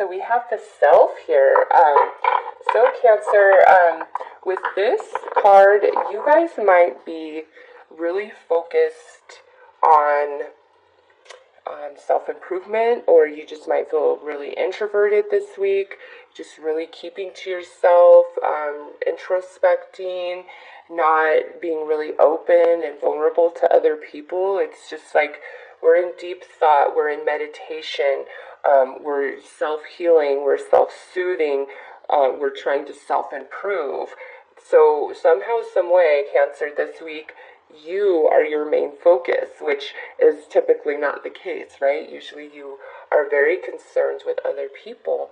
so we have the self here. So Cancer, with this card, you guys might be really focused on self-improvement, or you just might feel really introverted this week, just really keeping to yourself, introspecting, not being really open and vulnerable to other people. It's just like we're in deep thought, we're in meditation, we're self-healing, we're self-soothing, we're trying to self-improve. So somehow, some way, Cancer, this week, you are your main focus, which is typically not the case, right? Usually you are very concerned with other people.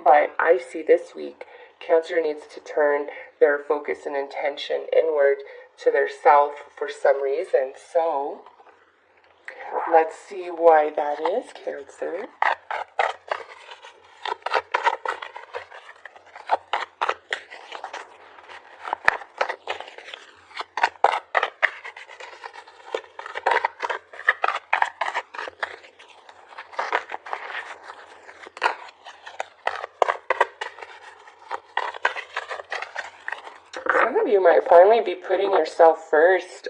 But I see this week, Cancer needs to turn their focus and intention inward to their self for some reason. So let's see why that is, Cancer. Some of you might finally be putting yourself first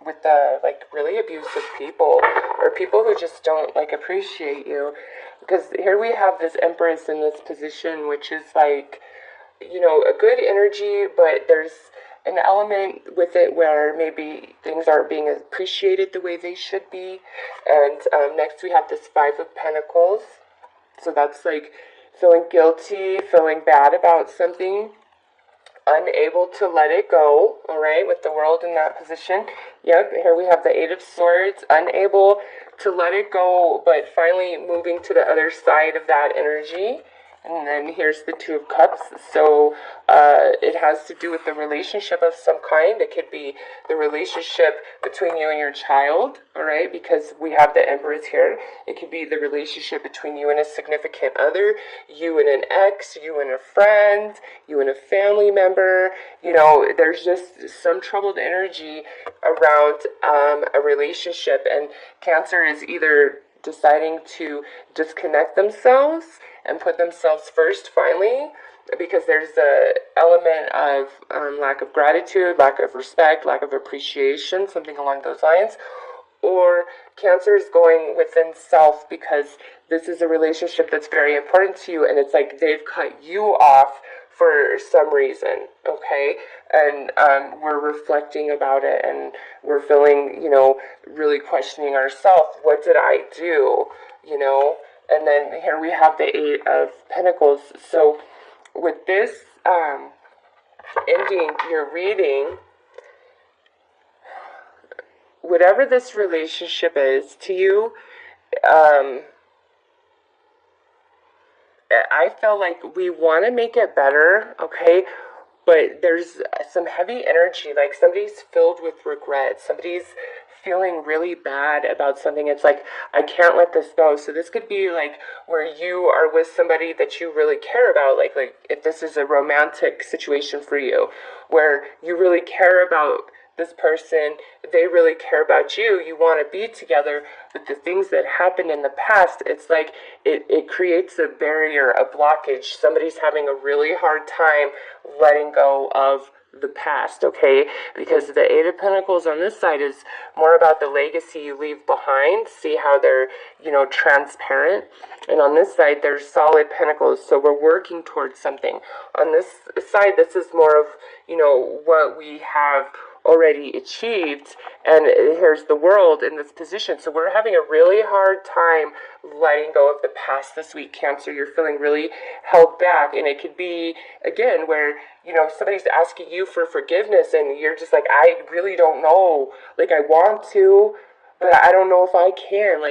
with the really abusive people, or people who just don't appreciate you. Because here we have this Empress in this position, which is a good energy, but there's an element with it where maybe things aren't being appreciated the way they should be. And next we have this Five of Pentacles. So that's feeling guilty, feeling bad about something, unable to let it go, all right, with the World in that position. Yep, here we have the Eight of Swords, unable to let it go, but finally moving to the other side of that energy. And then here's the Two of Cups. So it has to do with the relationship of some kind. It could be the relationship between you and your child, all right, because we have the Empress here. It could be the relationship between you and a significant other, you and an ex, you and a friend, you and a family member. There's just some troubled energy around a relationship, and Cancer is either deciding to disconnect themselves and put themselves first finally, because there's a element of lack of gratitude, lack of respect, lack of appreciation, something along those lines. Or Cancer is going within self because this is a relationship that's very important to you, and it's like they've cut you off for some reason, okay? And we're reflecting about it, and we're feeling, really questioning ourselves. What did I do, And then here we have the Eight of Pentacles. So with this ending your reading, whatever this relationship is to you, I feel like we want to make it better, okay? But there's some heavy energy, like somebody's filled with regret. Somebody's feeling really bad about something. It's like, I can't let this go. So this could be where you are with somebody that you really care about, like if this is a romantic situation for you, where you really care about this person, they really care about you, you want to be together, but the things that happened in the past, it's like it creates a barrier, a blockage. Somebody's having a really hard time letting go of the past, okay? Because the Eight of Pentacles on this side is more about the legacy you leave behind. See how they're, transparent? And on this side, there's solid pentacles, so we're working towards something. On this side, this is more of, what we have already achieved, and here's the World in this position. So we're having a really hard time letting go of the past this week, Cancer. You're feeling really held back, and it could be, again, where, somebody's asking you for forgiveness, and you're just like, I really don't know, I want to, but I don't know if I can,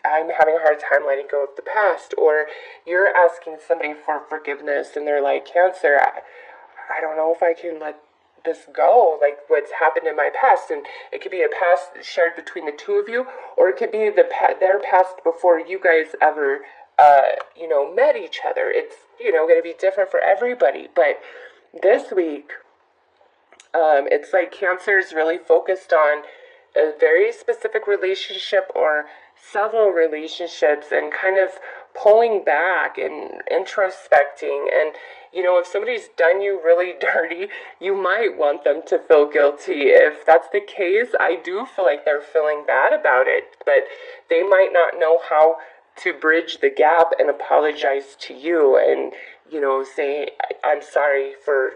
I'm having a hard time letting go of the past. Or you're asking somebody for forgiveness, and they're like, Cancer, I don't know if I can let this go, what's happened in my past. And it could be a past shared between the two of you, or it could be their past before you guys ever met each other. It's going to be different for everybody. But this week, it's like Cancer is really focused on a very specific relationship or several relationships, and kind of pulling back and introspecting. And, you know, if somebody's done you really dirty, you might want them to feel guilty. If that's the case, I do feel like they're feeling bad about it, but they might not know how to bridge the gap and apologize to you and, you know, say, I'm sorry for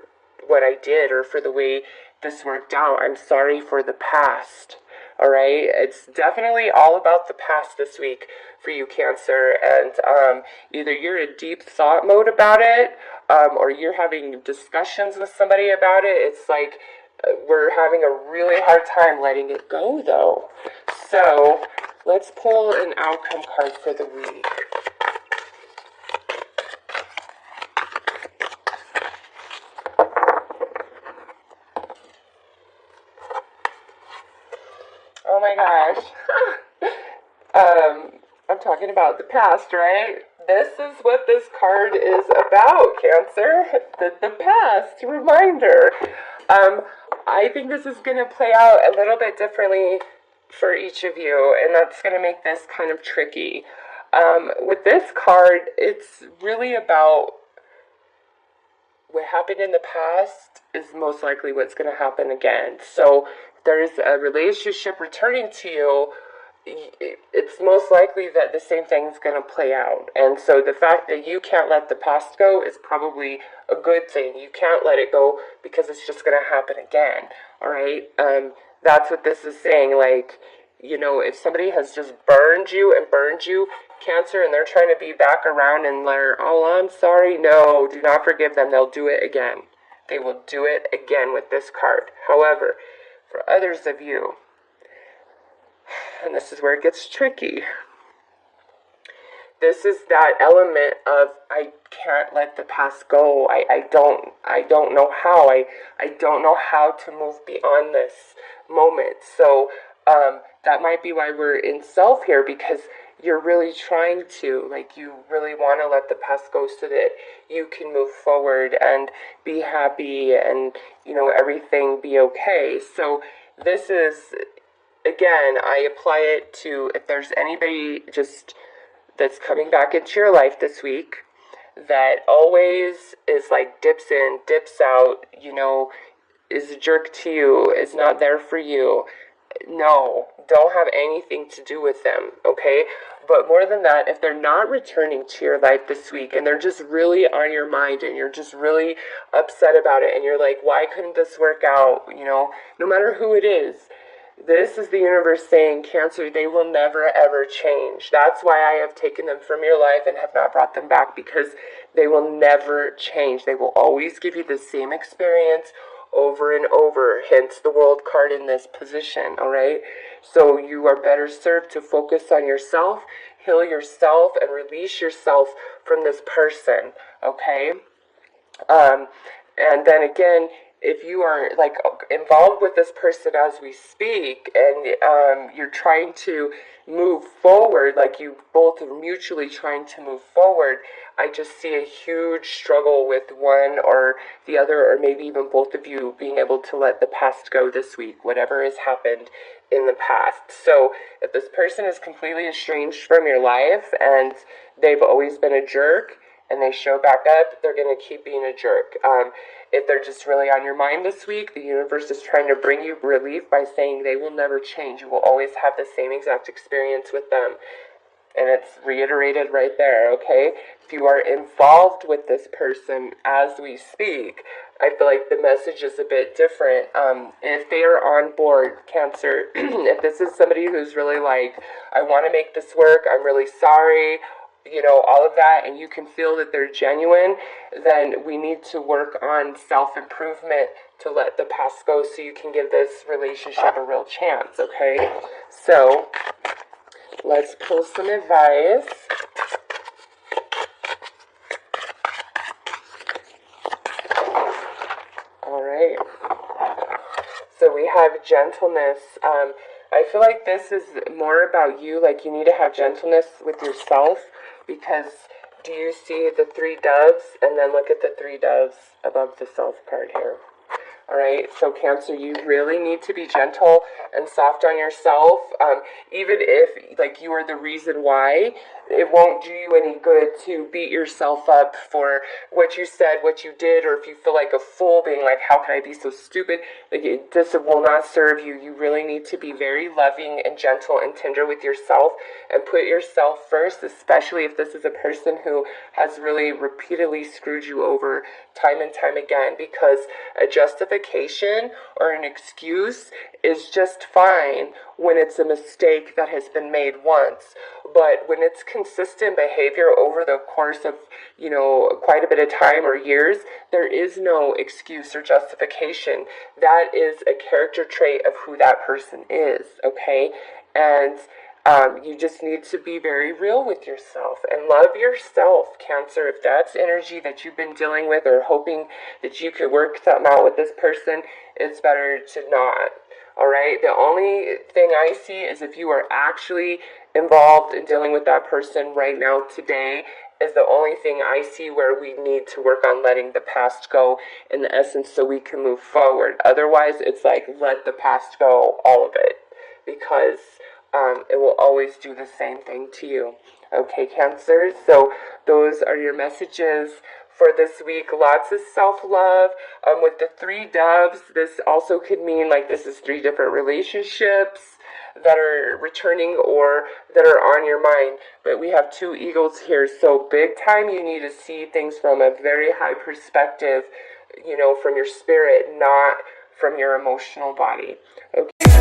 what I did or for the way this worked out. I'm sorry for the past. All right, it's definitely all about the past this week for you, Cancer, and either you're in deep thought mode about it, or you're having discussions with somebody about it. It's like we're having a really hard time letting it go, though. So let's pull an outcome card for the week. Oh my gosh. I'm talking about the past, right? This is what this card is about, Cancer. The past reminder. I think this is going to play out a little bit differently for each of you, and that's going to make this kind of tricky. With this card, it's really about what happened in the past is most likely what's going to happen again. So there's a relationship returning to you, it's most likely that the same thing's going to play out. And so the fact that you can't let the past go is probably a good thing. You can't let it go because it's just going to happen again. All right? That's what this is saying. Like, you know, if somebody has just burned you, Cancer, and they're trying to be back around and they're, oh, I'm sorry. No, do not forgive them. They'll do it again. They will do it again with this card. However, for others of you, and this is where it gets tricky, this is that element of I can't let the past go. I don't know how. I don't know how to move beyond this moment. So that might be why we're in self here, because you're really trying to, like, you really want to let the past go so that you can move forward and be happy and, you know, everything be okay. So this is, again, I apply it to if there's anybody just that's coming back into your life this week that always is like dips in, dips out, you know, is a jerk to you, is not there for you. No, don't have anything to do with them, okay? But more than that, if they're not returning to your life this week and they're just really on your mind and you're just really upset about it and you're like, why couldn't this work out? You know, no matter who it is, this is the universe saying, Cancer, they will never ever change. That's why I have taken them from your life and have not brought them back, because they will never change. They will always give you the same experience over and over, hence the World card in this position, all right? So you are better served to focus on yourself, heal yourself, and release yourself from this person, okay? And then again, if you are like involved with this person as we speak and you're trying to move forward, like you both are mutually trying to move forward, I just see a huge struggle with one or the other, or maybe even both of you being able to let the past go this week, whatever has happened in the past. So if this person is completely estranged from your life and they've always been a jerk, and they show back up, they're going to keep being a jerk. If they're just really on your mind this week, the universe is trying to bring you relief by saying they will never change. You will always have the same exact experience with them. And it's reiterated right there, okay? If you are involved with this person as we speak, I feel like the message is a bit different. If they are on board, Cancer, if this is somebody who's really like, I want to make this work, I'm really sorry, you know, all of that, and you can feel that they're genuine, then we need to work on self-improvement to let the past go so you can give this relationship a real chance, okay? So, let's pull some advice. All right. So we have gentleness. I feel like this is more about you, like you need to have gentleness with yourself, because do you see the 3 doves? And then look at the 3 doves above the self card here. All right, so Cancer, you really need to be gentle and soft on yourself. Even if, like, you are the reason why, it won't do you any good to beat yourself up for what you said, what you did, or if you feel like a fool being like, how can I be so stupid? Like, this will not serve you. You really need to be very loving and gentle and tender with yourself and put yourself first, especially if this is a person who has really repeatedly screwed you over time and time again, because a justification or an excuse is just fine when it's a mistake that has been made once. But when it's consistent behavior over the course of, quite a bit of time or years, there is no excuse or justification. That is a character trait of who that person is, okay? And you just need to be very real with yourself and love yourself, Cancer. If that's energy that you've been dealing with or hoping that you could work something out with this person, it's better to not. All right? The only thing I see is if you are actually involved in dealing with that person right now today, is the only thing I see where we need to work on letting the past go in the essence so we can move forward. Otherwise, it's like, let the past go, all of it, because it will always do the same thing to you. Okay, Cancer, so those are your messages for this week. Lots of self-love. With the 3 doves, this also could mean like this is 3 different relationships that are returning or that are on your mind. But we have 2 eagles here, so big time you need to see things from a very high perspective, from your spirit, not from your emotional body. Okay.